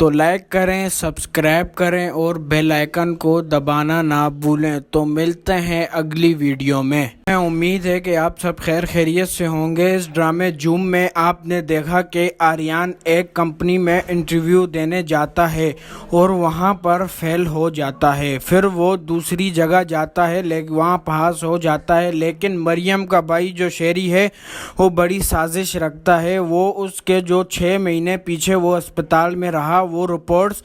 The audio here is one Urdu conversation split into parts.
تو لائک کریں، سبسکرائب کریں اور بیل آئیکن کو دبانا نہ بھولیں۔ تو ملتے ہیں اگلی ویڈیو میں۔ امید ہے کہ آپ سب خیر خیریت سے ہوں گے۔ اس ڈرامے جوم میں آپ نے دیکھا کہ آریان ایک کمپنی میں انٹرویو دینے جاتا ہے اور وہاں پر فیل ہو جاتا ہے۔ پھر وہ دوسری جگہ جاتا ہے لیکن وہاں پاس ہو جاتا ہے، لیکن مریم کا بھائی جو شیری ہے وہ بڑی سازش رکھتا ہے۔ وہ اس کے جو 6 مہینے پیچھے وہ اسپتال میں رہا وہ رپورٹس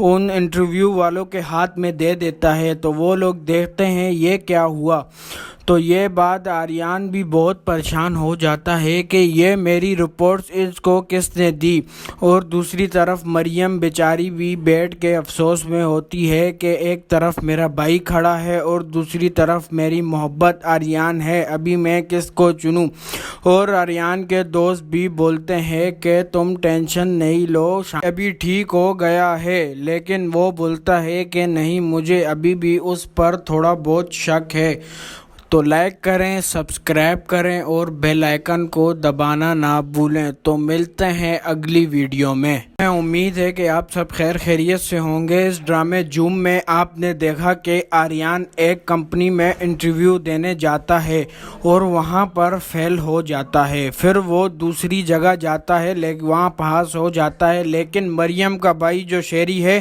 ان انٹرویو والوں کے ہاتھ میں دے دیتا ہے۔ تو وہ لوگ دیکھتے ہیں یہ کیا ہوا۔ تو یہ بات آریان بھی بہت پریشان ہو جاتا ہے کہ یہ میری رپورٹس اس کو کس نے دی، اور دوسری طرف مریم بیچاری بھی بیٹھ کے افسوس میں ہوتی ہے کہ ایک طرف میرا بھائی کھڑا ہے اور دوسری طرف میری محبت آریان ہے، ابھی میں کس کو چنوں۔ اور آریان کے دوست بھی بولتے ہیں کہ تم ٹینشن نہیں لو، ابھی ٹھیک ہو گیا ہے، لیکن وہ بولتا ہے کہ نہیں، مجھے ابھی بھی اس پر تھوڑا بہت شک ہے۔ تو لائک کریں، سبسکرائب کریں اور بیل آئیکن کو دبانا نہ بھولیں۔ تو ملتے ہیں اگلی ویڈیو میں۔ امید ہے کہ آپ سب خیر خیریت سے ہوں گے۔ اس ڈرامے جوم میں آپ نے دیکھا کہ آریان ایک کمپنی میں انٹرویو دینے جاتا ہے اور وہاں پر فیل ہو جاتا ہے۔ پھر وہ دوسری جگہ جاتا ہے لیکن وہاں پاس ہو جاتا ہے، لیکن مریم کا بھائی جو شیری ہے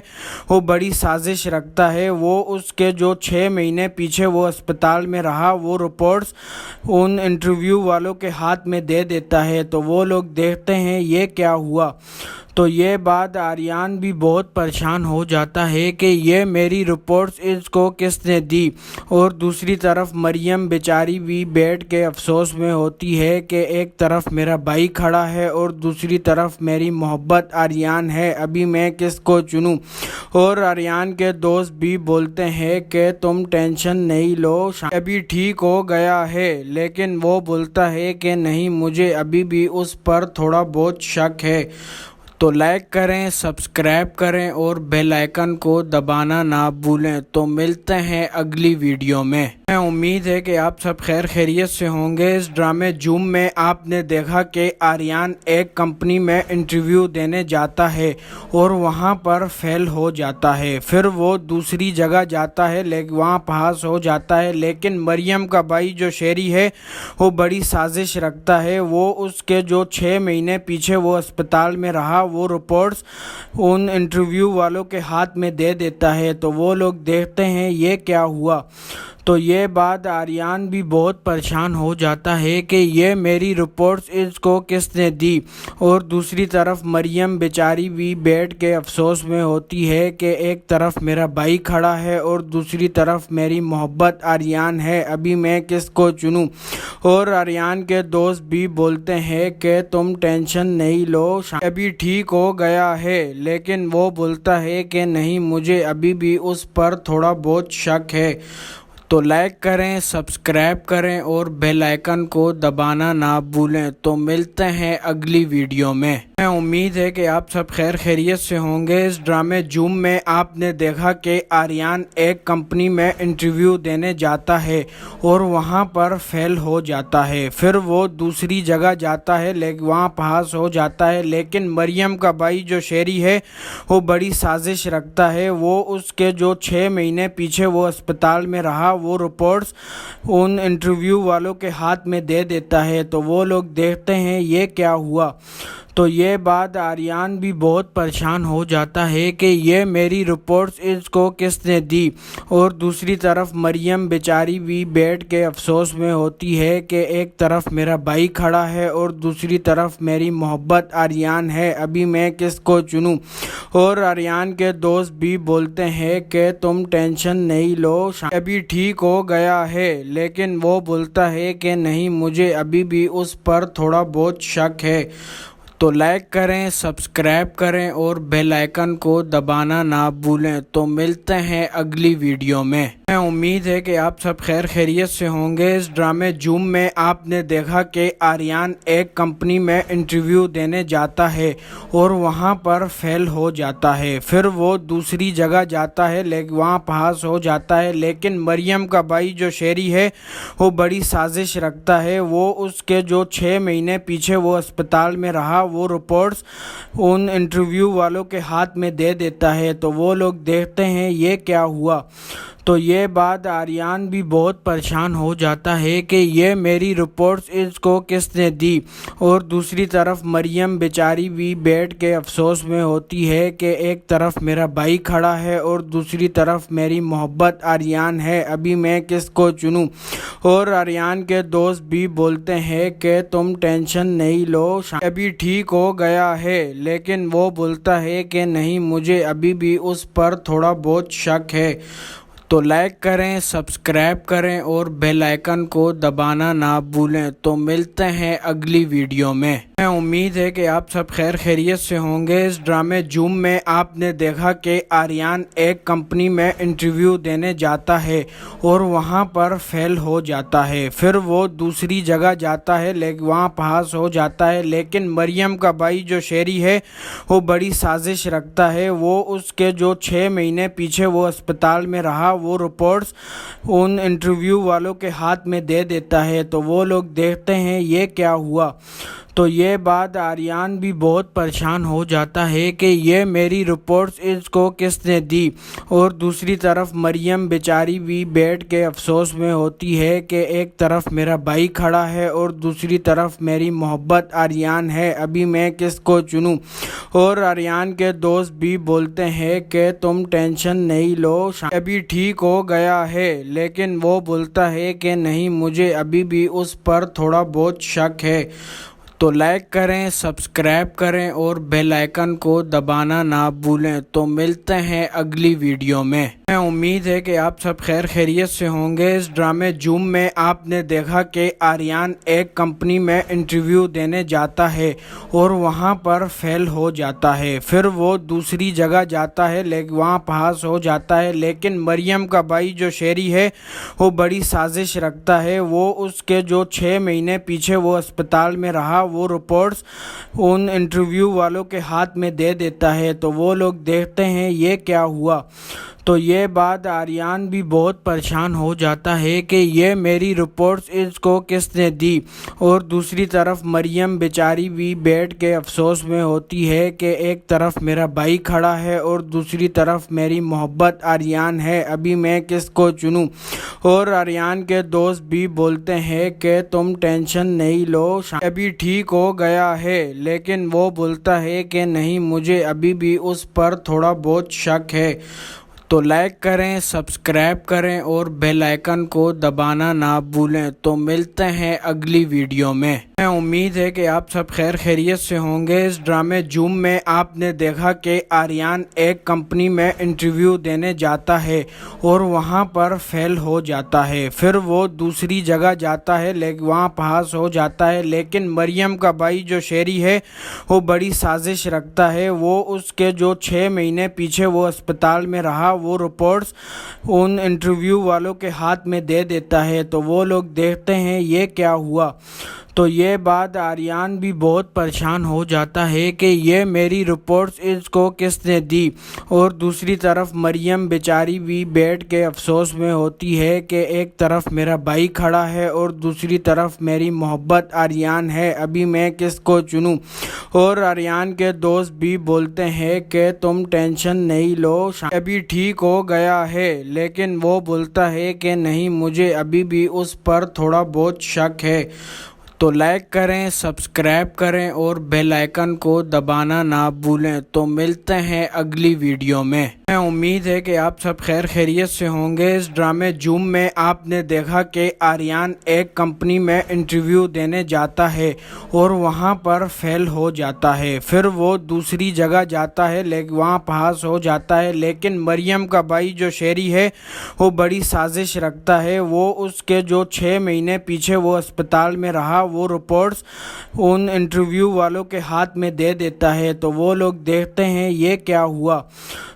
وہ بڑی سازش رکھتا ہے۔ وہ اس کے جو 6 مہینے پیچھے وہ اسپتال میں رہا وہ رپورٹس ان انٹرویو والوں کے ہاتھ میں دے دیتا ہے۔ تو وہ لوگ دیکھتے ہیں یہ کیا ہوا۔ تو یہ بات آریان بھی بہت پریشان ہو جاتا ہے کہ یہ میری رپورٹس اس کو کس نے دی، اور دوسری طرف مریم بیچاری بھی بیٹھ کے افسوس میں ہوتی ہے کہ ایک طرف میرا بھائی کھڑا ہے اور دوسری طرف میری محبت آریان ہے، ابھی میں کس کو چنوں۔ اور آریان کے دوست بھی بولتے ہیں کہ تم ٹینشن نہیں لو، ابھی ٹھیک ہو گیا ہے، لیکن وہ بولتا ہے کہ نہیں، مجھے ابھی بھی اس پر تھوڑا بہت شک ہے۔ تو لائک کریں، سبسکرائب کریں اور بیل آئیکن کو دبانا نہ بھولیں۔ تو ملتے ہیں اگلی ویڈیو میں۔ امید ہے کہ آپ سب خیر خیریت سے ہوں گے۔ اس ڈرامے جوم میں آپ نے دیکھا کہ آریان ایک کمپنی میں انٹرویو دینے جاتا ہے اور وہاں پر فیل ہو جاتا ہے۔ پھر وہ دوسری جگہ جاتا ہے لیکن وہاں پاس ہو جاتا ہے، لیکن مریم کا بھائی جو شیری ہے وہ بڑی سازش رکھتا ہے۔ وہ اس کے جو 6 مہینے پیچھے وہ اسپتال میں رہا وہ رپورٹس ان انٹرویو والوں کے ہاتھ میں دے دیتا ہے۔ تو وہ لوگ دیکھتے ہیں یہ کیا ہوا۔ تو یہ بات آریان بھی بہت پریشان ہو جاتا ہے کہ یہ میری رپورٹس اس کو کس نے دی، اور دوسری طرف مریم بیچاری بھی بیٹھ کے افسوس میں ہوتی ہے کہ ایک طرف میرا بھائی کھڑا ہے اور دوسری طرف میری محبت آریان ہے، ابھی میں کس کو چنوں۔ اور آریان کے دوست بھی بولتے ہیں کہ تم ٹینشن نہیں لو، ابھی ٹھیک ہو گیا ہے، لیکن وہ بولتا ہے کہ نہیں، مجھے ابھی بھی اس پر تھوڑا بہت شک ہے۔ تو لائک کریں، سبسکرائب کریں اور بیل آئیکن کو دبانا نہ بھولیں۔ تو ملتے ہیں اگلی ویڈیو میں۔ امید ہے کہ آپ سب خیر خیریت سے ہوں گے۔ اس ڈرامے جوم میں آپ نے دیکھا کہ آریان ایک کمپنی میں انٹرویو دینے جاتا ہے اور وہاں پر فیل ہو جاتا ہے۔ پھر وہ دوسری جگہ جاتا ہے لیکن وہاں پاس ہو جاتا ہے، لیکن مریم کا بھائی جو شیری ہے وہ بڑی سازش رکھتا ہے۔ وہ اس کے جو 6 مہینے پیچھے وہ اسپتال میں رہا وہ رپورٹس ان انٹرویو والوں کے ہاتھ میں دے دیتا ہے۔ تو وہ لوگ دیکھتے ہیں یہ کیا ہوا۔ تو یہ بات آریان بھی بہت پریشان ہو جاتا ہے کہ یہ میری رپورٹس اس کو کس نے دی، اور دوسری طرف مریم بیچاری بھی بیٹھ کے افسوس میں ہوتی ہے کہ ایک طرف میرا بھائی کھڑا ہے اور دوسری طرف میری محبت آریان ہے، ابھی میں کس کو چنوں۔ اور آریان کے دوست بھی بولتے ہیں کہ تم ٹینشن نہیں لو، ابھی ٹھیک ہو گیا ہے، لیکن وہ بولتا ہے کہ نہیں، مجھے ابھی بھی اس پر تھوڑا بہت شک ہے۔ تو لائک کریں، سبسکرائب کریں اور بیل آئیکن کو دبانا نہ بھولیں۔ تو ملتے ہیں اگلی ویڈیو میں۔ امید ہے کہ آپ سب خیر خیریت سے ہوں گے۔ اس ڈرامے جوم میں آپ نے دیکھا کہ آریان ایک کمپنی میں انٹرویو دینے جاتا ہے اور وہاں پر فیل ہو جاتا ہے، پھر وہ دوسری جگہ جاتا ہے لیکن وہاں پاس ہو جاتا ہے، لیکن مریم کا بھائی جو شیری ہے وہ بڑی سازش رکھتا ہے۔ وہ اس کے جو 6 مہینے پیچھے وہ اسپتال میں رہا وہ رپورٹس ان انٹرویو والوں کے ہاتھ میں دے دیتا ہے، تو وہ لوگ دیکھتے ہیں یہ کیا ہوا۔ تو یہ بات آریان بھی بہت پریشان ہو جاتا ہے کہ یہ میری رپورٹس اس کو کس نے دی، اور دوسری طرف مریم بیچاری بھی بیٹھ کے افسوس میں ہوتی ہے کہ ایک طرف میرا بھائی کھڑا ہے اور دوسری طرف میری محبت آریان ہے، ابھی میں کس کو چنوں۔ اور آریان کے دوست بھی بولتے ہیں کہ تم ٹینشن نہیں لو، ابھی ٹھیک ہو گیا ہے، لیکن وہ بولتا ہے کہ نہیں، مجھے ابھی بھی اس پر تھوڑا بہت شک ہے۔ تو لائک کریں، سبسکرائب کریں اور بیل آئیکن کو دبانا نہ بھولیں۔ تو ملتے ہیں اگلی ویڈیو میں۔ امید ہے کہ آپ سب خیر خیریت سے ہوں گے۔ اس ڈرامے جوم میں آپ نے دیکھا کہ آریان ایک کمپنی میں انٹرویو دینے جاتا ہے اور وہاں پر فیل ہو جاتا ہے، پھر وہ دوسری جگہ جاتا ہے لیکن وہاں پاس ہو جاتا ہے، لیکن مریم کا بھائی جو شیری ہے وہ بڑی سازش رکھتا ہے۔ وہ اس کے جو 6 مہینے پیچھے وہ اسپتال میں رہا وہ رپورٹس ان انٹرویو والوں کے ہاتھ میں دے دیتا ہے، تو وہ لوگ دیکھتے ہیں یہ کیا ہوا۔ تو یہ بات آریان بھی بہت پریشان ہو جاتا ہے کہ یہ میری رپورٹس اس کو کس نے دی، اور دوسری طرف مریم بیچاری بھی بیٹھ کے افسوس میں ہوتی ہے کہ ایک طرف میرا بھائی کھڑا ہے اور دوسری طرف میری محبت آریان ہے، ابھی میں کس کو چنوں۔ اور آریان کے دوست بھی بولتے ہیں کہ تم ٹینشن نہیں لو، ابھی ٹھیک ہو گیا ہے، لیکن وہ بولتا ہے کہ نہیں، مجھے ابھی بھی اس پر تھوڑا بہت شک ہے۔ تو لائک کریں، سبسکرائب کریں اور بیل آئیکن کو دبانا نہ بھولیں۔ تو ملتے ہیں اگلی ویڈیو میں۔ امید ہے کہ آپ سب خیر خیریت سے ہوں گے۔ اس ڈرامے جوم میں آپ نے دیکھا کہ آریان ایک کمپنی میں انٹرویو دینے جاتا ہے اور وہاں پر فیل ہو جاتا ہے، پھر وہ دوسری جگہ جاتا ہے لیکن وہاں پاس ہو جاتا ہے، لیکن مریم کا بھائی جو شیری ہے وہ بڑی سازش رکھتا ہے۔ وہ اس کے جو 6 مہینے پیچھے وہ اسپتال میں رہا وہ رپورٹس ان انٹرویو والوں کے ہاتھ میں دے دیتا ہے، تو وہ لوگ دیکھتے ہیں یہ کیا ہوا۔ تو یہ بات آریان بھی بہت پریشان ہو جاتا ہے کہ یہ میری رپورٹس اس کو کس نے دی، اور دوسری طرف مریم بیچاری بھی بیٹھ کے افسوس میں ہوتی ہے کہ ایک طرف میرا بھائی کھڑا ہے اور دوسری طرف میری محبت آریان ہے، ابھی میں کس کو چنوں۔ اور آریان کے دوست بھی بولتے ہیں کہ تم ٹینشن نہیں لو، ابھی ٹھیک ہو گیا ہے، لیکن وہ بولتا ہے کہ نہیں، مجھے ابھی بھی اس پر تھوڑا بہت شک ہے۔ تو لائک کریں، سبسکرائب کریں اور بیل آئیکن کو دبانا نہ بھولیں۔ تو ملتے ہیں اگلی ویڈیو میں۔ امید ہے کہ آپ سب خیر خیریت سے ہوں گے۔ اس ڈرامے جوم میں آپ نے دیکھا کہ آریان ایک کمپنی میں انٹرویو دینے جاتا ہے اور وہاں پر فیل ہو جاتا ہے، پھر وہ دوسری جگہ جاتا ہے لیکن وہاں پاس ہو جاتا ہے، لیکن مریم کا بھائی جو شیری ہے وہ بڑی سازش رکھتا ہے۔ وہ اس کے جو 6 مہینے پیچھے وہ اسپتال میں رہا وہ رپورٹس ان انٹرویو والوں کے ہاتھ میں دے دیتا ہے، تو وہ لوگ دیکھتے ہیں یہ کیا ہوا۔ تو یہ بات آریان بھی بہت پریشان ہو جاتا ہے کہ یہ میری رپورٹس اس کو کس نے دی، اور دوسری طرف مریم بیچاری بھی بیٹھ کے افسوس میں ہوتی ہے کہ ایک طرف میرا بھائی کھڑا ہے اور دوسری طرف میری محبت آریان ہے، ابھی میں کس کو چنوں۔ اور آریان کے دوست بھی بولتے ہیں کہ تم ٹینشن نہیں لو، ابھی ٹھیک ہو گیا ہے، لیکن وہ بولتا ہے کہ نہیں، مجھے ابھی بھی اس پر تھوڑا بہت شک ہے۔ تو لائک کریں، سبسکرائب کریں اور بیل آئیکن کو دبانا نہ بھولیں۔ تو ملتے ہیں اگلی ویڈیو میں۔ امید ہے کہ آپ سب خیر خیریت سے ہوں گے۔ اس ڈرامے جوم میں آپ نے دیکھا کہ آریان ایک کمپنی میں انٹرویو دینے جاتا ہے اور وہاں پر فیل ہو جاتا ہے، پھر وہ دوسری جگہ جاتا ہے لیکن وہاں پاس ہو جاتا ہے، لیکن مریم کا بھائی جو شیری ہے وہ بڑی سازش رکھتا ہے۔ وہ اس کے جو 6 مہینے پیچھے وہ اسپتال میں رہا وہ رپورٹس ان انٹرویو والوں کے ہاتھ میں دے دیتا ہے، تو وہ لوگ دیکھتے ہیں یہ کیا ہوا۔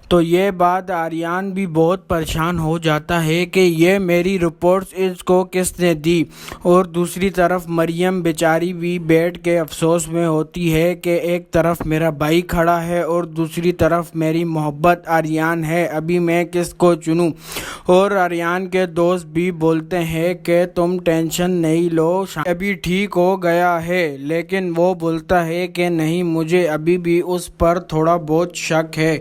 تو یہ بات آریان بھی بہت پریشان ہو جاتا ہے کہ یہ میری رپورٹس اس کو کس نے دی، اور دوسری طرف مریم بیچاری بھی بیٹھ کے افسوس میں ہوتی ہے کہ ایک طرف میرا بھائی کھڑا ہے اور دوسری طرف میری محبت آریان ہے، ابھی میں کس کو چنوں۔ اور آریان کے دوست بھی بولتے ہیں کہ تم ٹینشن نہیں لو، ابھی ٹھیک ہو گیا ہے، لیکن وہ بولتا ہے کہ نہیں، مجھے ابھی بھی اس پر تھوڑا بہت شک ہے۔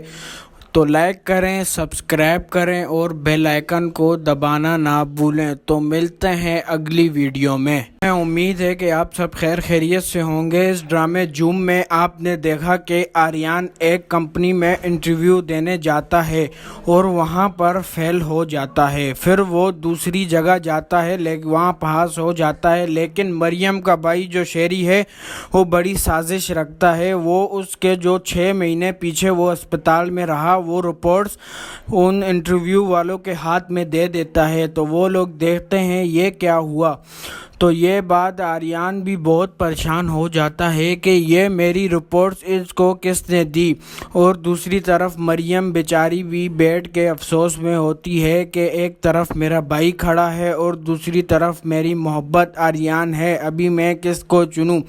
تو لائک کریں، سبسکرائب کریں اور بیل آئیکن کو دبانا نہ بھولیں۔ تو ملتے ہیں اگلی ویڈیو میں۔ امید ہے کہ آپ سب خیر خیریت سے ہوں گے۔ اس ڈرامے جوم میں آپ نے دیکھا کہ آریان ایک کمپنی میں انٹرویو دینے جاتا ہے اور وہاں پر فیل ہو جاتا ہے، پھر وہ دوسری جگہ جاتا ہے لیکن وہاں پاس ہو جاتا ہے، لیکن مریم کا بھائی جو شیری ہے وہ بڑی سازش رکھتا ہے، وہ اس کے جو 6 مہینے پیچھے وہ اسپتال میں رہا وہ رپورٹس ان انٹرویو والوں کے ہاتھ میں دے دیتا ہے۔ تو وہ لوگ دیکھتے ہیں یہ کیا ہوا۔ تو یہ بات آریان بھی بہت پریشان ہو جاتا ہے کہ یہ میری رپورٹس اس کو کس نے دی، اور دوسری طرف مریم بیچاری بھی بیٹھ کے افسوس میں ہوتی ہے کہ ایک طرف میرا بھائی کھڑا ہے اور دوسری طرف میری محبت آریان ہے، ابھی میں کس کو چنوں۔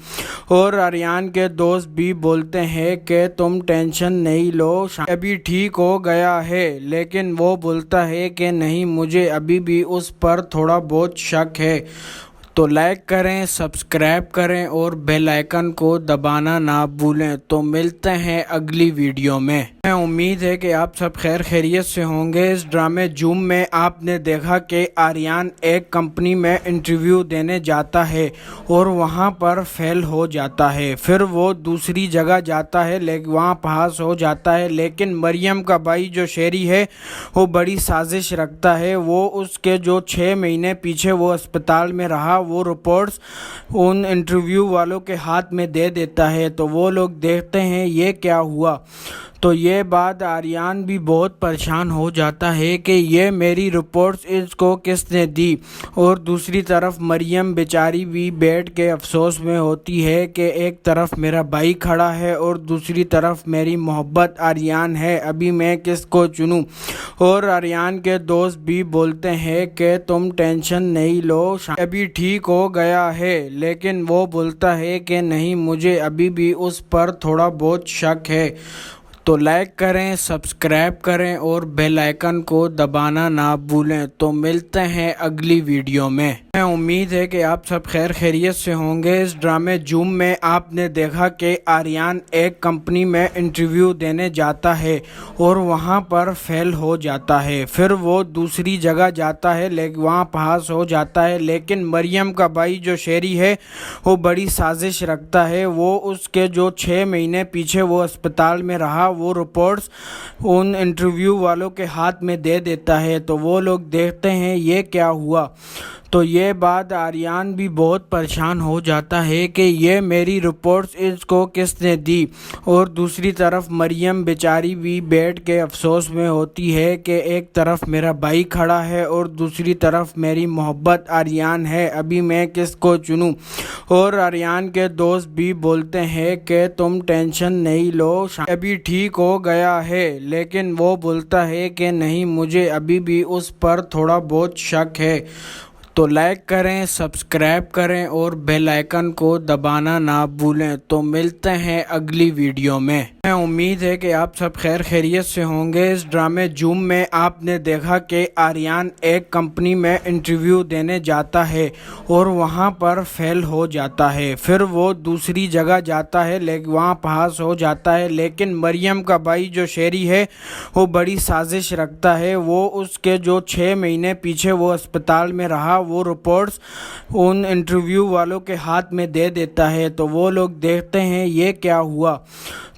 اور آریان کے دوست بھی بولتے ہیں کہ تم ٹینشن نہیں لو، ابھی ٹھیک ہو گیا ہے، لیکن وہ بولتا ہے کہ نہیں، مجھے ابھی بھی اس پر تھوڑا بہت شک ہے۔ تو لائک کریں، سبسکرائب کریں اور بیل آئیکن کو دبانا نہ بھولیں۔ تو ملتے ہیں اگلی ویڈیو میں۔ امید ہے کہ آپ سب خیر خیریت سے ہوں گے۔ اس ڈرامے جوم میں آپ نے دیکھا کہ آریان ایک کمپنی میں انٹرویو دینے جاتا ہے اور وہاں پر فیل ہو جاتا ہے، پھر وہ دوسری جگہ جاتا ہے لیکن وہاں پاس ہو جاتا ہے، لیکن مریم کا بھائی جو شیری ہے وہ بڑی سازش رکھتا ہے، وہ اس کے جو 6 مہینے پیچھے وہ اسپتال میں رہا وہ رپورٹس ان انٹرویو والوں کے ہاتھ میں دے دیتا ہے۔ تو وہ لوگ دیکھتے ہیں یہ کیا ہوا۔ تو یہ بات آریان بھی بہت پریشان ہو جاتا ہے کہ یہ میری رپورٹس اس کو کس نے دی، اور دوسری طرف مریم بیچاری بھی بیٹھ کے افسوس میں ہوتی ہے کہ ایک طرف میرا بھائی کھڑا ہے اور دوسری طرف میری محبت آریان ہے، ابھی میں کس کو چنوں۔ اور آریان کے دوست بھی بولتے ہیں کہ تم ٹینشن نہیں لو، ابھی ٹھیک ہو گیا ہے، لیکن وہ بولتا ہے کہ نہیں، مجھے ابھی بھی اس پر تھوڑا بہت شک ہے۔ تو لائک کریں، سبسکرائب کریں اور بیل آئیکن کو دبانا نہ بھولیں۔ تو ملتے ہیں اگلی ویڈیو میں۔ امید ہے کہ آپ سب خیر خیریت سے ہوں گے۔ اس ڈرامے جوم میں آپ نے دیکھا کہ آریان ایک کمپنی میں انٹرویو دینے جاتا ہے اور وہاں پر فیل ہو جاتا ہے، پھر وہ دوسری جگہ جاتا ہے لیکن وہاں پاس ہو جاتا ہے، لیکن مریم کا بھائی جو شیری ہے وہ بڑی سازش رکھتا ہے، وہ اس کے جو 6 مہینے پیچھے وہ اسپتال میں رہا وہ رپورٹس ان انٹرویو والوں کے ہاتھ میں دے دیتا ہے۔ تو وہ لوگ دیکھتے ہیں یہ کیا ہوا۔ تو یہ بات آریان بھی بہت پریشان ہو جاتا ہے کہ یہ میری رپورٹس اس کو کس نے دی، اور دوسری طرف مریم بیچاری بھی بیٹھ کے افسوس میں ہوتی ہے کہ ایک طرف میرا بھائی کھڑا ہے اور دوسری طرف میری محبت آریان ہے، ابھی میں کس کو چنوں۔ اور آریان کے دوست بھی بولتے ہیں کہ تم ٹینشن نہیں لو، ابھی ٹھیک ہو گیا ہے، لیکن وہ بولتا ہے کہ نہیں، مجھے ابھی بھی اس پر تھوڑا بہت شک ہے۔ تو لائک کریں، سبسکرائب کریں اور بیل آئیکن کو دبانا نہ بھولیں۔ تو ملتے ہیں اگلی ویڈیو میں۔ امید ہے کہ آپ سب خیر خیریت سے ہوں گے۔ اس ڈرامے جوم میں آپ نے دیکھا کہ آریان ایک کمپنی میں انٹرویو دینے جاتا ہے اور وہاں پر فیل ہو جاتا ہے، پھر وہ دوسری جگہ جاتا ہے لیکن وہاں پاس ہو جاتا ہے، لیکن مریم کا بھائی جو شیری ہے وہ بڑی سازش رکھتا ہے، وہ اس کے جو 6 مہینے پیچھے وہ اسپتال میں رہا وہ رپورٹس ان انٹرویو والوں کے ہاتھ میں دے دیتا ہے۔ تو وہ لوگ دیکھتے ہیں یہ کیا ہوا۔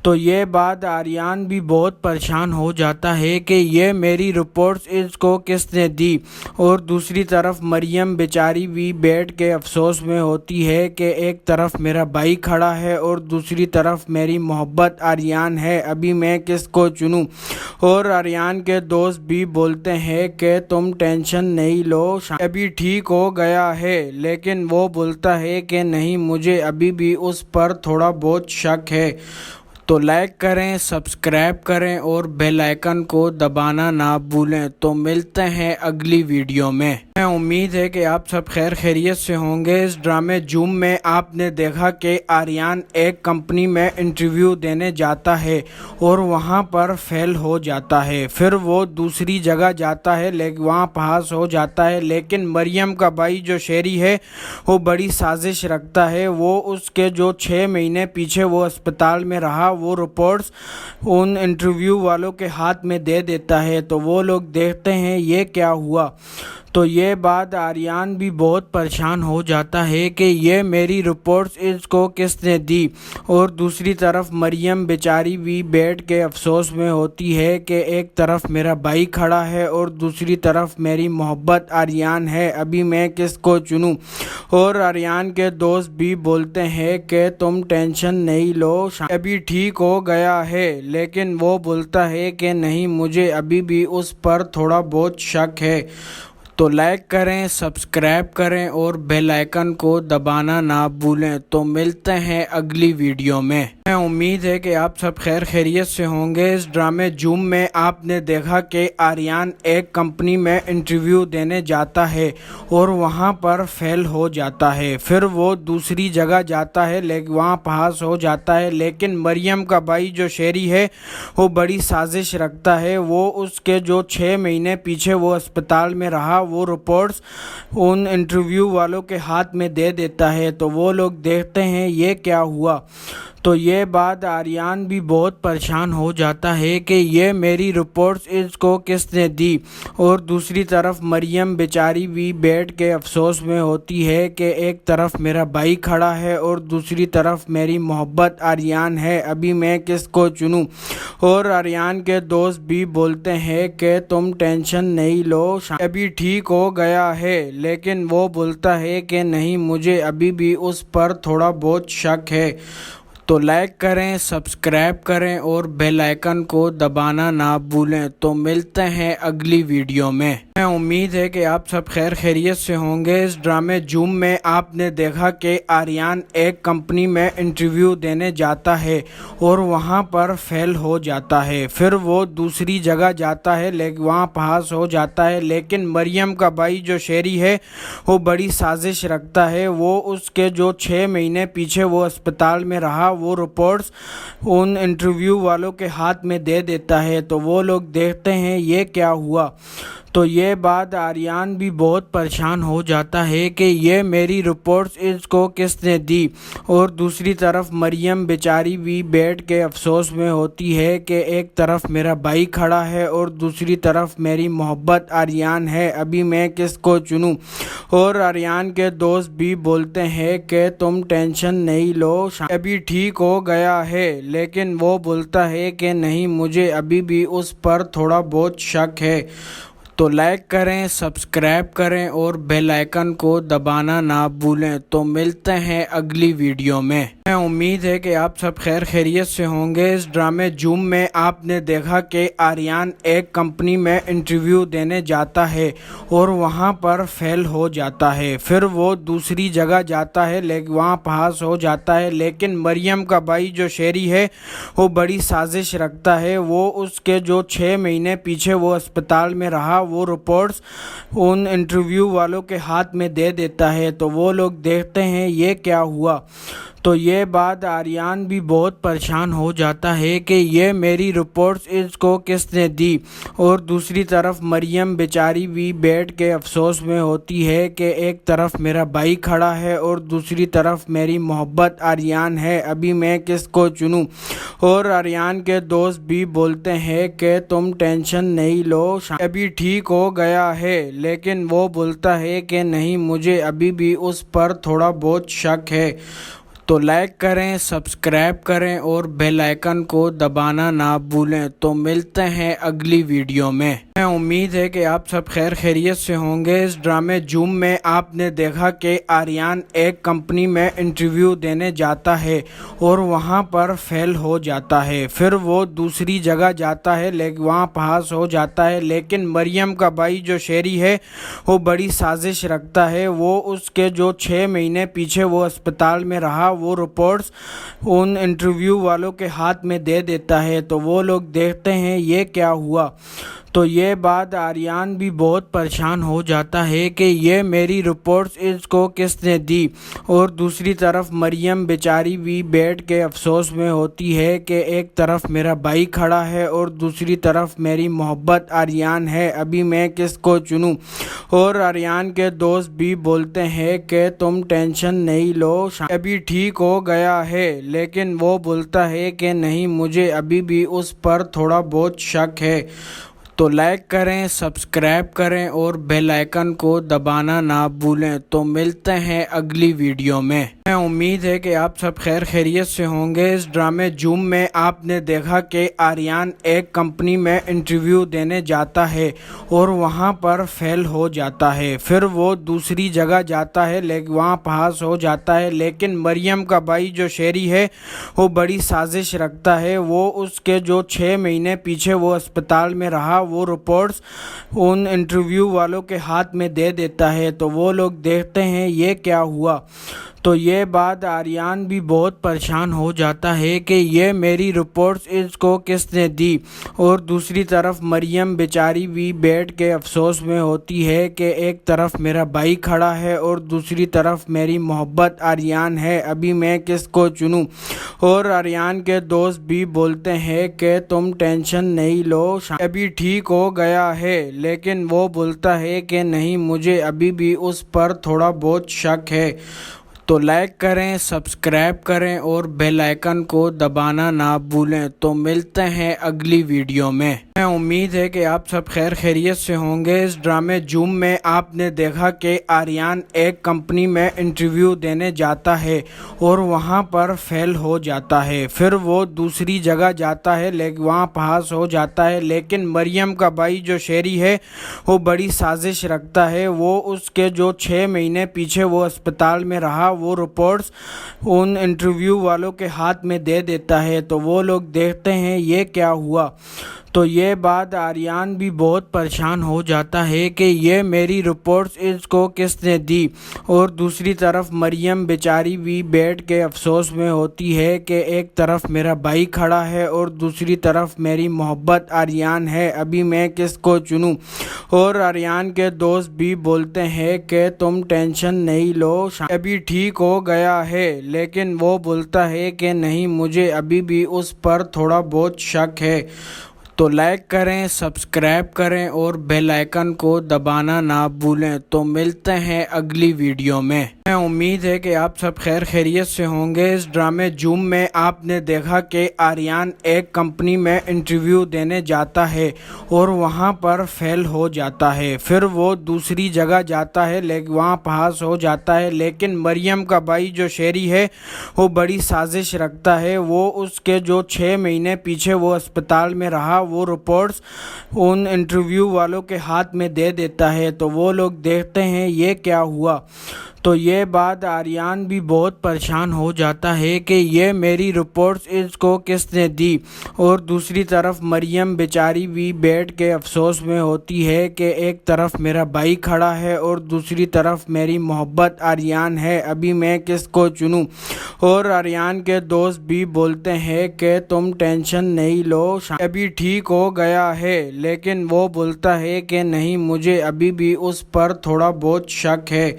تو یہ بات آریان بھی بہت پریشان ہو جاتا ہے کہ یہ میری رپورٹس اس کو کس نے دی، اور دوسری طرف مریم بیچاری بھی بیٹھ کے افسوس میں ہوتی ہے کہ ایک طرف میرا بھائی کھڑا ہے اور دوسری طرف میری محبت آریان ہے، ابھی میں کس کو چنوں۔ اور آریان کے دوست بھی بولتے ہیں کہ تم ٹینشن نہیں لو، ابھی ٹھیک ہو گیا ہے، لیکن وہ بولتا ہے کہ نہیں، مجھے ابھی بھی اس پر تھوڑا بہت شک ہے۔ تو لائک کریں، سبسکرائب کریں اور بیل آئیکن کو دبانا نہ بھولیں۔ تو ملتے ہیں اگلی ویڈیو میں۔ امید ہے کہ آپ سب خیر خیریت سے ہوں گے۔ اس ڈرامے جوم میں آپ نے دیکھا کہ آریان ایک کمپنی میں انٹرویو دینے جاتا ہے اور وہاں پر فیل ہو جاتا ہے۔ پھر وہ دوسری جگہ جاتا ہے لیکن وہاں پاس ہو جاتا ہے، لیکن مریم کا بھائی جو شیری ہے وہ بڑی سازش رکھتا ہے۔ وہ اس کے جو 6 مہینے پیچھے وہ اسپتال میں رہا وہ رپورٹس ان انٹرویو والوں کے ہاتھ میں دے دیتا ہے۔ تو وہ لوگ دیکھتے ہیں یہ کیا ہوا۔ تو یہ بات آریان بھی بہت پریشان ہو جاتا ہے کہ یہ میری رپورٹس اس کو کس نے دی، اور دوسری طرف مریم بیچاری بھی بیٹھ کے افسوس میں ہوتی ہے کہ ایک طرف میرا بھائی کھڑا ہے اور دوسری طرف میری محبت آریان ہے، ابھی میں کس کو چنوں۔ اور آریان کے دوست بھی بولتے ہیں کہ تم ٹینشن نہیں لو، ابھی ٹھیک ہو گیا ہے، لیکن وہ بولتا ہے کہ نہیں، مجھے ابھی بھی اس پر تھوڑا بہت شک ہے۔ تو لائک کریں، سبسکرائب کریں اور بیل آئیکن کو دبانا نہ بھولیں۔ تو ملتے ہیں اگلی ویڈیو میں۔ امید ہے کہ آپ سب خیر خیریت سے ہوں گے۔ اس ڈرامے جوم میں آپ نے دیکھا کہ آریان ایک کمپنی میں انٹرویو دینے جاتا ہے اور وہاں پر فیل ہو جاتا ہے۔ پھر وہ دوسری جگہ جاتا ہے لیکن وہاں پاس ہو جاتا ہے، لیکن مریم کا بھائی جو شیری ہے وہ بڑی سازش رکھتا ہے۔ وہ اس کے جو 6 مہینے پیچھے وہ اسپتال میں رہا وہ رپورٹس ان انٹرویو والوں کے ہاتھ میں دے دیتا ہے۔ تو وہ لوگ دیکھتے ہیں یہ کیا ہوا۔ تو یہ بات آریان بھی بہت پریشان ہو جاتا ہے کہ یہ میری رپورٹس اس کو کس نے دی، اور دوسری طرف مریم بیچاری بھی بیٹھ کے افسوس میں ہوتی ہے کہ ایک طرف میرا بھائی کھڑا ہے اور دوسری طرف میری محبت آریان ہے، ابھی میں کس کو چنوں۔ اور آریان کے دوست بھی بولتے ہیں کہ تم ٹینشن نہیں لو، ابھی ٹھیک ہو گیا ہے، لیکن وہ بولتا ہے کہ نہیں، مجھے ابھی بھی اس پر تھوڑا بہت شک ہے۔ تو لائک کریں، سبسکرائب کریں اور بیل آئیکن کو دبانا نہ بھولیں۔ تو ملتے ہیں اگلی ویڈیو میں۔ امید ہے کہ آپ سب خیر خیریت سے ہوں گے۔ اس ڈرامے جوم میں آپ نے دیکھا کہ آریان ایک کمپنی میں انٹرویو دینے جاتا ہے اور وہاں پر فیل ہو جاتا ہے۔ پھر وہ دوسری جگہ جاتا ہے لیکن وہاں پاس ہو جاتا ہے، لیکن مریم کا بھائی جو شیری ہے وہ بڑی سازش رکھتا ہے۔ وہ اس کے جو 6 مہینے پیچھے وہ اسپتال میں رہا وہ رپورٹس ان انٹرویو والوں کے ہاتھ میں دے دیتا ہے۔ تو وہ لوگ دیکھتے ہیں یہ کیا ہوا۔ تو یہ بات آریان بھی بہت پریشان ہو جاتا ہے کہ یہ میری رپورٹس اس کو کس نے دی، اور دوسری طرف مریم بیچاری بھی بیٹھ کے افسوس میں ہوتی ہے کہ ایک طرف میرا بھائی کھڑا ہے اور دوسری طرف میری محبت آریان ہے، ابھی میں کس کو چنوں۔ اور آریان کے دوست بھی بولتے ہیں کہ تم ٹینشن نہیں لو، ابھی ٹھیک ہو گیا ہے، لیکن وہ بولتا ہے کہ نہیں، مجھے ابھی بھی اس پر تھوڑا بہت شک ہے۔ تو لائک کریں، سبسکرائب کریں اور بیل آئیکن کو دبانا نہ بھولیں۔ تو ملتے ہیں اگلی ویڈیو میں۔ امید ہے کہ آپ سب خیر خیریت سے ہوں گے۔ اس ڈرامے جوم میں آپ نے دیکھا کہ آریان ایک کمپنی میں انٹرویو دینے جاتا ہے اور وہاں پر فیل ہو جاتا ہے۔ پھر وہ دوسری جگہ جاتا ہے لیکن وہاں پاس ہو جاتا ہے، لیکن مریم کا بھائی جو شیری ہے وہ بڑی سازش رکھتا ہے۔ وہ اس کے جو 6 مہینے پیچھے وہ اسپتال میں رہا وہ رپورٹس ان انٹرویو والوں کے ہاتھ میں دے دیتا ہے۔ تو وہ لوگ دیکھتے ہیں یہ کیا ہوا۔ تو یہ بات آریان بھی بہت پریشان ہو جاتا ہے کہ یہ میری رپورٹس اس کو کس نے دی، اور دوسری طرف مریم بیچاری بھی بیٹھ کے افسوس میں ہوتی ہے کہ ایک طرف میرا بھائی کھڑا ہے اور دوسری طرف میری محبت آریان ہے، ابھی میں کس کو چنوں۔ اور آریان کے دوست بھی بولتے ہیں کہ تم ٹینشن نہیں لو، ابھی ٹھیک ہو گیا ہے، لیکن وہ بولتا ہے کہ نہیں، مجھے ابھی بھی اس پر تھوڑا بہت شک ہے۔ تو لائک کریں، سبسکرائب کریں اور بیل آئیکن کو دبانا نہ بھولیں۔ تو ملتے ہیں اگلی ویڈیو میں۔ امید ہے کہ آپ سب خیر خیریت سے ہوں گے۔ اس ڈرامے جوم میں آپ نے دیکھا کہ آریان ایک کمپنی میں انٹرویو دینے جاتا ہے اور وہاں پر فیل ہو جاتا ہے۔ پھر وہ دوسری جگہ جاتا ہے لیکن وہاں پاس ہو جاتا ہے، لیکن مریم کا بھائی جو شیری ہے وہ بڑی سازش رکھتا ہے۔ وہ اس کے جو 6 مہینے پیچھے وہ اسپتال میں رہا وہ رپورٹس ان انٹرویو والوں کے ہاتھ میں دے دیتا ہے تو وہ لوگ دیکھتے ہیں یہ کیا ہوا۔ تو یہ بات آریان بھی بہت پریشان ہو جاتا ہے کہ یہ میری رپورٹس اس کو کس نے دی، اور دوسری طرف مریم بیچاری بھی بیٹھ کے افسوس میں ہوتی ہے کہ ایک طرف میرا بھائی کھڑا ہے اور دوسری طرف میری محبت آریان ہے، ابھی میں کس کو چنوں۔ اور آریان کے دوست بھی بولتے ہیں کہ تم ٹینشن نہیں لو، ابھی ٹھیک ہو گیا ہے، لیکن وہ بولتا ہے کہ نہیں، مجھے ابھی بھی اس پر تھوڑا بہت شک ہے۔ تو لائک کریں، سبسکرائب کریں اور بیل آئیکن کو دبانا نہ بھولیں۔ تو ملتے ہیں اگلی ویڈیو میں۔ امید ہے کہ آپ سب خیر خیریت سے ہوں گے۔ اس ڈرامے جوم میں آپ نے دیکھا کہ آریان ایک کمپنی میں انٹرویو دینے جاتا ہے اور وہاں پر فیل ہو جاتا ہے، پھر وہ دوسری جگہ جاتا ہے لیکن وہاں پاس ہو جاتا ہے، لیکن مریم کا بھائی جو شیری ہے وہ بڑی سازش رکھتا ہے، وہ اس کے جو 6 مہینے پیچھے وہ اسپتال میں رہا وہ رپورٹس ان انٹرویو والوں کے ہاتھ میں دے دیتا ہے تو وہ لوگ دیکھتے ہیں یہ کیا ہوا۔ تو یہ بات آریان بھی بہت پریشان ہو جاتا ہے کہ یہ میری رپورٹس اس کو کس نے دی، اور دوسری طرف مریم بیچاری بھی بیٹھ کے افسوس میں ہوتی ہے کہ ایک طرف میرا بھائی کھڑا ہے اور دوسری طرف میری محبت آریان ہے، ابھی میں کس کو چنوں۔ اور آریان کے دوست بھی بولتے ہیں کہ تم ٹینشن نہیں لو، ابھی ٹھیک ہو گیا ہے، لیکن وہ بولتا ہے کہ نہیں، مجھے ابھی بھی اس پر تھوڑا بہت شک ہے۔ تو لائک کریں، سبسکرائب کریں اور بیل آئیکن کو دبانا نہ بھولیں۔ تو ملتے ہیں اگلی ویڈیو میں۔ امید ہے کہ آپ سب خیر خیریت سے ہوں گے۔ اس ڈرامے جوم میں آپ نے دیکھا کہ آریان ایک کمپنی میں انٹرویو دینے جاتا ہے اور وہاں پر فیل ہو جاتا ہے، پھر وہ دوسری جگہ جاتا ہے لیکن وہاں پاس ہو جاتا ہے، لیکن مریم کا بھائی جو شیری ہے وہ بڑی سازش رکھتا ہے، وہ اس کے جو 6 مہینے پیچھے وہ اسپتال میں رہا وہ رپورٹس ان انٹرویو والوں کے ہاتھ میں دے دیتا ہے تو وہ لوگ دیکھتے ہیں یہ کیا ہوا۔ تو یہ بات آریان بھی بہت پریشان ہو جاتا ہے کہ یہ میری رپورٹس اس کو کس نے دی، اور دوسری طرف مریم بیچاری بھی بیٹھ کے افسوس میں ہوتی ہے کہ ایک طرف میرا بھائی کھڑا ہے اور دوسری طرف میری محبت آریان ہے، ابھی میں کس کو چنوں۔ اور آریان کے دوست بھی بولتے ہیں کہ تم ٹینشن نہیں لو، ابھی ٹھیک ہو گیا ہے، لیکن وہ بولتا ہے کہ نہیں، مجھے ابھی بھی اس پر تھوڑا بہت شک ہے۔ تو لائک کریں، سبسکرائب کریں اور بیل آئیکن کو دبانا نہ بھولیں۔ تو ملتے ہیں اگلی ویڈیو میں۔ امید ہے کہ آپ سب خیر خیریت سے ہوں گے۔ اس ڈرامے جوم میں آپ نے دیکھا کہ آریان ایک کمپنی میں انٹرویو دینے جاتا ہے اور وہاں پر فیل ہو جاتا ہے، پھر وہ دوسری جگہ جاتا ہے لیکن وہاں پاس ہو جاتا ہے، لیکن مریم کا بھائی جو شیری ہے وہ بڑی سازش رکھتا ہے، وہ اس کے جو 6 مہینے پیچھے وہ اسپتال میں رہا وہ رپورٹس ان انٹرویو والوں کے ہاتھ میں دے دیتا ہے تو وہ لوگ دیکھتے ہیں یہ کیا ہوا۔ تو یہ بات آریان بھی بہت پریشان ہو جاتا ہے کہ یہ میری رپورٹس اس کو کس نے دی، اور دوسری طرف مریم بیچاری بھی بیٹھ کے افسوس میں ہوتی ہے کہ ایک طرف میرا بھائی کھڑا ہے اور دوسری طرف میری محبت آریان ہے، ابھی میں کس کو چنوں۔ اور آریان کے دوست بھی بولتے ہیں کہ تم ٹینشن نہیں لو، ابھی ٹھیک ہو گیا ہے، لیکن وہ بولتا ہے کہ نہیں، مجھے ابھی بھی اس پر تھوڑا بہت شک ہے۔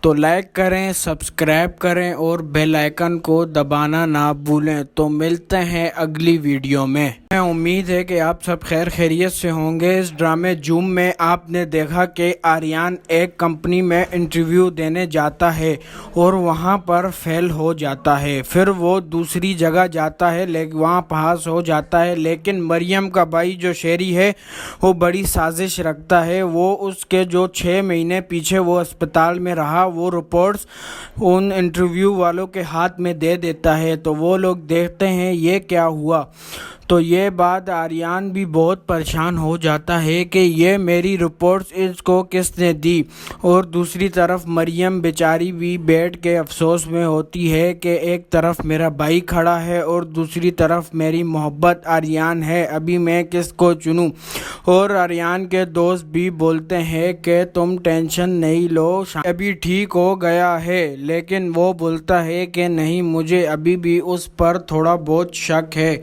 تو لائک کریں، سبسکرائب کریں اور بیل آئیکن کو دبانا نہ بھولیں۔ تو ملتے ہیں اگلی ویڈیو میں۔ امید ہے کہ آپ سب خیر خیریت سے ہوں گے۔ اس ڈرامے جوم میں آپ نے دیکھا کہ آریان ایک کمپنی میں انٹرویو دینے جاتا ہے اور وہاں پر فیل ہو جاتا ہے، پھر وہ دوسری جگہ جاتا ہے لیکن وہاں پاس ہو جاتا ہے، لیکن مریم کا بھائی جو شیری ہے وہ بڑی سازش رکھتا ہے، وہ اس کے جو 6 مہینے پیچھے وہ اسپتال میں رہا وہ رپورٹس ان انٹرویو والوں کے ہاتھ میں دے دیتا ہے تو وہ لوگ دیکھتے ہیں یہ کیا ہوا۔ تو یہ بات آریان بھی بہت پریشان ہو جاتا ہے کہ یہ میری رپورٹس اس کو کس نے دی، اور دوسری طرف مریم بیچاری بھی بیٹھ کے افسوس میں ہوتی ہے کہ ایک طرف میرا بھائی کھڑا ہے اور دوسری طرف میری محبت آریان ہے، ابھی میں کس کو چنوں۔ اور آریان کے دوست بھی بولتے ہیں کہ تم ٹینشن نہیں لو، ابھی ٹھیک ہو گیا ہے، لیکن وہ بولتا ہے کہ نہیں، مجھے ابھی بھی اس پر تھوڑا بہت شک ہے۔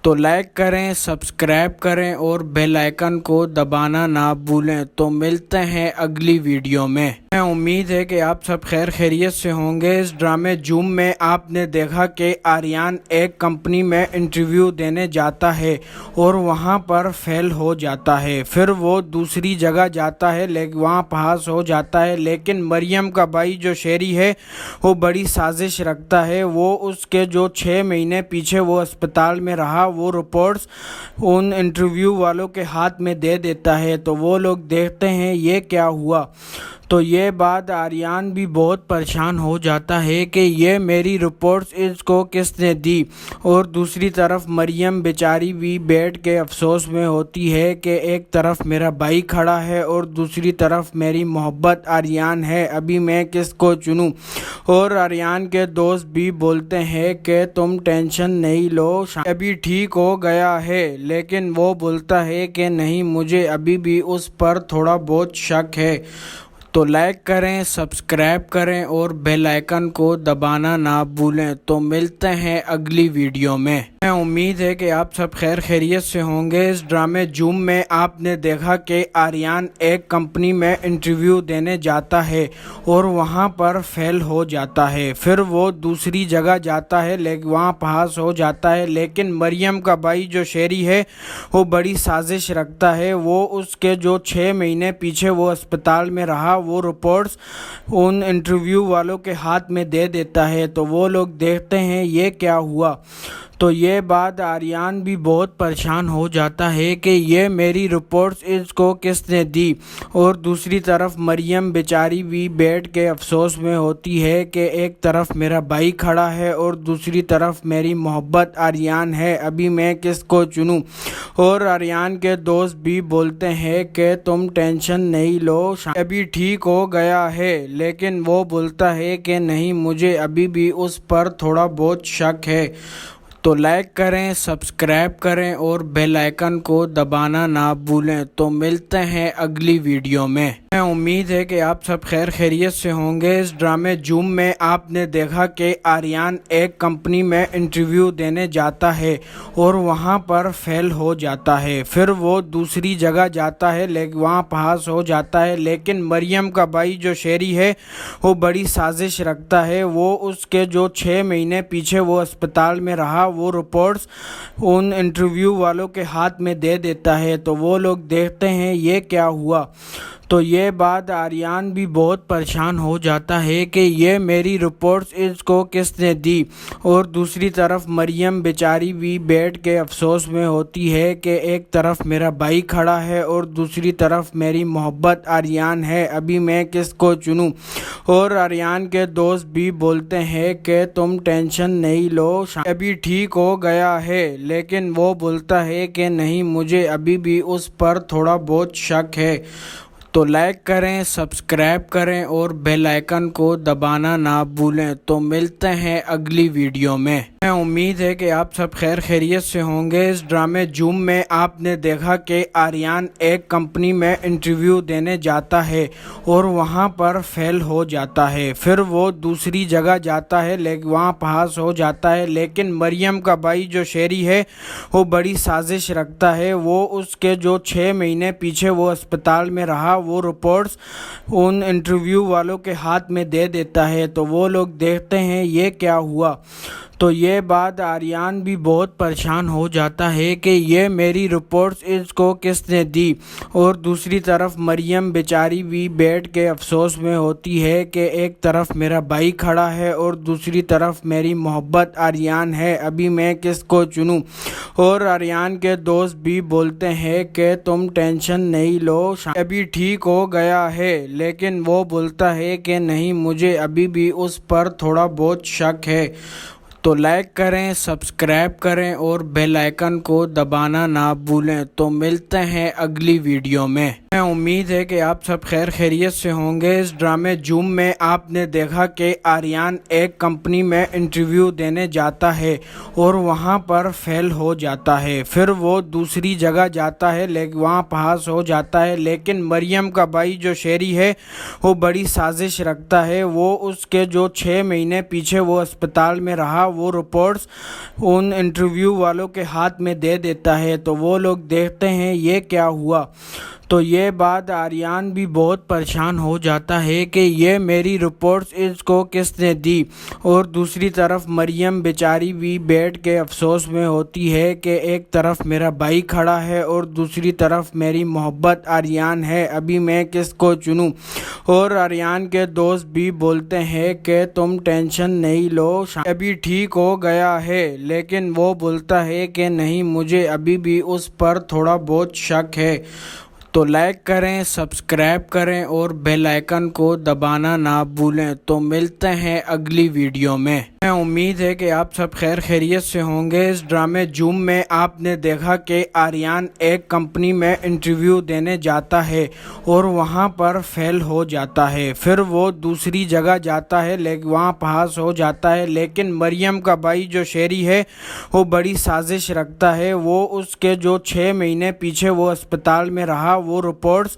تو لائک کریں، سبسکرائب کریں اور بیل آئیکن کو دبانا نہ بھولیں۔ تو ملتے ہیں اگلی ویڈیو میں۔ امید ہے کہ آپ سب خیر خیریت سے ہوں گے۔ اس ڈرامے جوم میں آپ نے دیکھا کہ آریان ایک کمپنی میں انٹرویو دینے جاتا ہے اور وہاں پر فیل ہو جاتا ہے، پھر وہ دوسری جگہ جاتا ہے لیکن وہاں پاس ہو جاتا ہے، لیکن مریم کا بھائی جو شیری ہے وہ بڑی سازش رکھتا ہے، وہ اس کے جو 6 مہینے پیچھے وہ اسپتال میں رہا وہ رپورٹس ان انٹرویو والوں کے ہاتھ میں دے دیتا ہے۔ تو وہ لوگ دیکھتے ہیں یہ کیا ہوا۔ تو یہ بات آریان بھی بہت پریشان ہو جاتا ہے کہ یہ میری رپورٹس اس کو کس نے دی، اور دوسری طرف مریم بیچاری بھی بیٹھ کے افسوس میں ہوتی ہے کہ ایک طرف میرا بھائی کھڑا ہے اور دوسری طرف میری محبت آریان ہے، ابھی میں کس کو چنوں۔ اور آریان کے دوست بھی بولتے ہیں کہ تم ٹینشن نہیں لو، ابھی ٹھیک ہو گیا ہے، لیکن وہ بولتا ہے کہ نہیں، مجھے ابھی بھی اس پر تھوڑا بہت شک ہے۔ تو لائک کریں، سبسکرائب کریں اور بیل آئیکن کو دبانا نہ بھولیں۔ تو ملتے ہیں اگلی ویڈیو میں۔ امید ہے کہ آپ سب خیر خیریت سے ہوں گے۔ اس ڈرامے جوم میں آپ نے دیکھا کہ آریان ایک کمپنی میں انٹرویو دینے جاتا ہے اور وہاں پر فیل ہو جاتا ہے، پھر وہ دوسری جگہ جاتا ہے لیکن وہاں پاس ہو جاتا ہے، لیکن مریم کا بھائی جو شیری ہے وہ بڑی سازش رکھتا ہے، وہ اس کے جو 6 مہینے پیچھے وہ اسپتال میں رہا وہ رپورٹس ان انٹرویو والوں کے ہاتھ میں دے دیتا ہے۔ تو وہ لوگ دیکھتے ہیں یہ کیا ہوا۔ تو یہ بات آریان بھی بہت پریشان ہو جاتا ہے کہ یہ میری رپورٹس اس کو کس نے دی، اور دوسری طرف مریم بیچاری بھی بیٹھ کے افسوس میں ہوتی ہے کہ ایک طرف میرا بھائی کھڑا ہے اور دوسری طرف میری محبت آریان ہے، ابھی میں کس کو چنوں۔ اور آریان کے دوست بھی بولتے ہیں کہ تم ٹینشن نہیں لو، ابھی ٹھیک ہو گیا ہے، لیکن وہ بولتا ہے کہ نہیں، مجھے ابھی بھی اس پر تھوڑا بہت شک ہے۔ تو لائک کریں، سبسکرائب کریں اور بیل آئیکن کو دبانا نہ بھولیں۔ تو ملتے ہیں اگلی ویڈیو میں۔ امید ہے کہ آپ سب خیر خیریت سے ہوں گے۔ اس ڈرامے جوم میں آپ نے دیکھا کہ آریان ایک کمپنی میں انٹرویو دینے جاتا ہے اور وہاں پر فیل ہو جاتا ہے، پھر وہ دوسری جگہ جاتا ہے لیکن وہاں پاس ہو جاتا ہے، لیکن مریم کا بھائی جو شیری ہے وہ بڑی سازش رکھتا ہے، وہ اس کے جو 6 مہینے پیچھے وہ اسپتال میں رہا وہ رپورٹس ان انٹرویو والوں کے ہاتھ میں دے دیتا ہے۔ تو وہ لوگ دیکھتے ہیں یہ کیا ہوا۔ تو یہ بات آریان بھی بہت پریشان ہو جاتا ہے کہ یہ میری رپورٹس اس کو کس نے دی، اور دوسری طرف مریم بیچاری بھی بیٹھ کے افسوس میں ہوتی ہے کہ ایک طرف میرا بھائی کھڑا ہے اور دوسری طرف میری محبت آریان ہے، ابھی میں کس کو چنوں۔ اور آریان کے دوست بھی بولتے ہیں کہ تم ٹینشن نہیں لو، ابھی ٹھیک ہو گیا ہے، لیکن وہ بولتا ہے کہ نہیں، مجھے ابھی بھی اس پر تھوڑا بہت شک ہے۔ تو لائک کریں، سبسکرائب کریں اور بیل آئیکن کو دبانا نہ بھولیں۔ تو ملتے ہیں اگلی ویڈیو میں۔ امید ہے کہ آپ سب خیر خیریت سے ہوں گے۔ اس ڈرامے جوم میں آپ نے دیکھا کہ آریان ایک کمپنی میں انٹرویو دینے جاتا ہے اور وہاں پر فیل ہو جاتا ہے، پھر وہ دوسری جگہ جاتا ہے لیکن وہاں پاس ہو جاتا ہے، لیکن مریم کا بھائی جو شیری ہے وہ بڑی سازش رکھتا ہے، وہ اس کے جو 6 مہینے پیچھے وہ اسپتال میں رہا وہ رپورٹس ان انٹرویو والوں کے ہاتھ میں دے دیتا ہے۔ تو وہ لوگ دیکھتے ہیں یہ کیا ہوا۔ تو یہ بات آریان بھی بہت پریشان ہو جاتا ہے کہ یہ میری رپورٹس اس کو کس نے دی، اور دوسری طرف مریم بیچاری بھی بیٹھ کے افسوس میں ہوتی ہے کہ ایک طرف میرا بھائی کھڑا ہے اور دوسری طرف میری محبت آریان ہے، ابھی میں کس کو چنوں۔ اور آریان کے دوست بھی بولتے ہیں کہ تم ٹینشن نہیں لو، ابھی ٹھیک ہو گیا ہے، لیکن وہ بولتا ہے کہ نہیں، مجھے ابھی بھی اس پر تھوڑا بہت شک ہے۔ تو لائک کریں، سبسکرائب کریں اور بیل آئیکن کو دبانا نہ بھولیں۔ تو ملتے ہیں اگلی ویڈیو میں۔ امید ہے کہ آپ سب خیر خیریت سے ہوں گے۔ اس ڈرامے جوم میں آپ نے دیکھا کہ آریان ایک کمپنی میں انٹرویو دینے جاتا ہے اور وہاں پر فیل ہو جاتا ہے۔ پھر وہ دوسری جگہ جاتا ہے لیکن وہاں پاس ہو جاتا ہے، لیکن مریم کا بھائی جو شیری ہے وہ بڑی سازش رکھتا ہے۔ وہ اس کے جو 6 مہینے پیچھے وہ اسپتال میں رہا وہ رپورٹس ان انٹرویو والوں کے ہاتھ میں دے دیتا ہے۔ تو وہ لوگ دیکھتے ہیں یہ کیا ہوا۔ تو یہ بات آریان بھی بہت پریشان ہو جاتا ہے کہ یہ میری رپورٹس اس کو کس نے دی، اور دوسری طرف مریم بیچاری بھی بیٹھ کے افسوس میں ہوتی ہے کہ ایک طرف میرا بھائی کھڑا ہے اور دوسری طرف میری محبت آریان ہے، ابھی میں کس کو چنوں۔ اور آریان کے دوست بھی بولتے ہیں کہ تم ٹینشن نہیں لو، ابھی ٹھیک ہو گیا ہے، لیکن وہ بولتا ہے کہ نہیں، مجھے ابھی بھی اس پر تھوڑا بہت شک ہے۔ تو لائک کریں، سبسکرائب کریں اور بیل آئیکن کو دبانا نہ بھولیں۔ تو ملتے ہیں اگلی ویڈیو میں۔ امید ہے کہ آپ سب خیر خیریت سے ہوں گے۔ اس ڈرامے جوم میں آپ نے دیکھا کہ آریان ایک کمپنی میں انٹرویو دینے جاتا ہے اور وہاں پر فیل ہو جاتا ہے۔ پھر وہ دوسری جگہ جاتا ہے لیکن وہاں پاس ہو جاتا ہے، لیکن مریم کا بھائی جو شیری ہے وہ بڑی سازش رکھتا ہے۔ وہ اس کے جو 6 مہینے پیچھے وہ اسپتال میں رہا وہ رپورٹس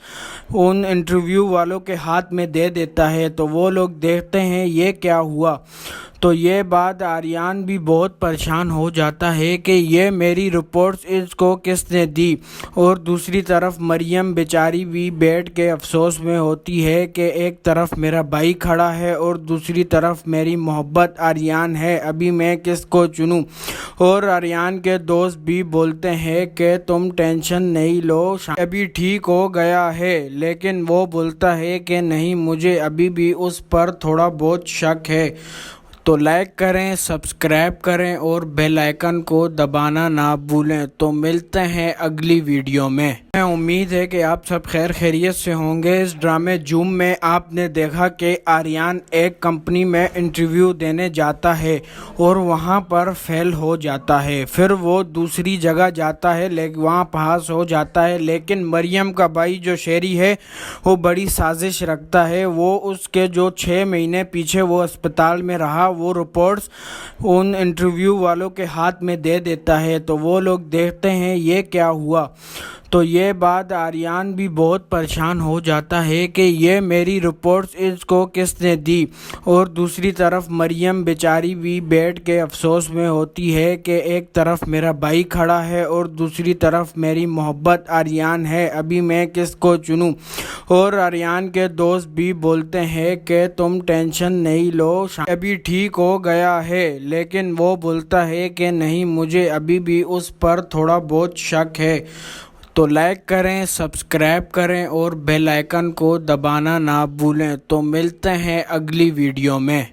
ان انٹرویو والوں کے ہاتھ میں دے دیتا ہے۔ تو وہ لوگ دیکھتے ہیں یہ کیا ہوا۔ تو یہ بات آریان بھی بہت پریشان ہو جاتا ہے کہ یہ میری رپورٹس اس کو کس نے دی، اور دوسری طرف مریم بیچاری بھی بیٹھ کے افسوس میں ہوتی ہے کہ ایک طرف میرا بھائی کھڑا ہے اور دوسری طرف میری محبت آریان ہے، ابھی میں کس کو چنوں۔ اور آریان کے دوست بھی بولتے ہیں کہ تم ٹینشن نہیں لو، ابھی ٹھیک ہو گیا ہے، لیکن وہ بولتا ہے کہ نہیں، مجھے ابھی بھی اس پر تھوڑا بہت شک ہے۔ تو لائک کریں، سبسکرائب کریں اور بیل آئیکن کو دبانا نہ بھولیں۔ تو ملتے ہیں اگلی ویڈیو میں۔ امید ہے کہ آپ سب خیر خیریت سے ہوں گے۔ اس ڈرامے جوم میں آپ نے دیکھا کہ آریان ایک کمپنی میں انٹرویو دینے جاتا ہے اور وہاں پر فیل ہو جاتا ہے۔ پھر وہ دوسری جگہ جاتا ہے لیکن وہاں پاس ہو جاتا ہے، لیکن مریم کا بھائی جو شیری ہے وہ بڑی سازش رکھتا ہے۔ وہ اس کے جو 6 مہینے پیچھے وہ اسپتال میں رہا وہ رپورٹس ان انٹرویو والوں کے ہاتھ میں دے دیتا ہے۔ تو وہ لوگ دیکھتے ہیں یہ کیا ہوا۔ تو یہ بات آریان بھی بہت پریشان ہو جاتا ہے کہ یہ میری رپورٹس اس کو کس نے دی، اور دوسری طرف مریم بیچاری بھی بیٹھ کے افسوس میں ہوتی ہے کہ ایک طرف میرا بھائی کھڑا ہے اور دوسری طرف میری محبت آریان ہے، ابھی میں کس کو چنوں۔ اور آریان کے دوست بھی بولتے ہیں کہ تم ٹینشن نہیں لو، ابھی ٹھیک ہو گیا ہے، لیکن وہ بولتا ہے کہ نہیں، مجھے ابھی بھی اس پر تھوڑا بہت شک ہے۔ تو لائک کریں، سبسکرائب کریں اور بیل آئیکن کو دبانا نہ بھولیں۔ تو ملتے ہیں اگلی ویڈیو میں۔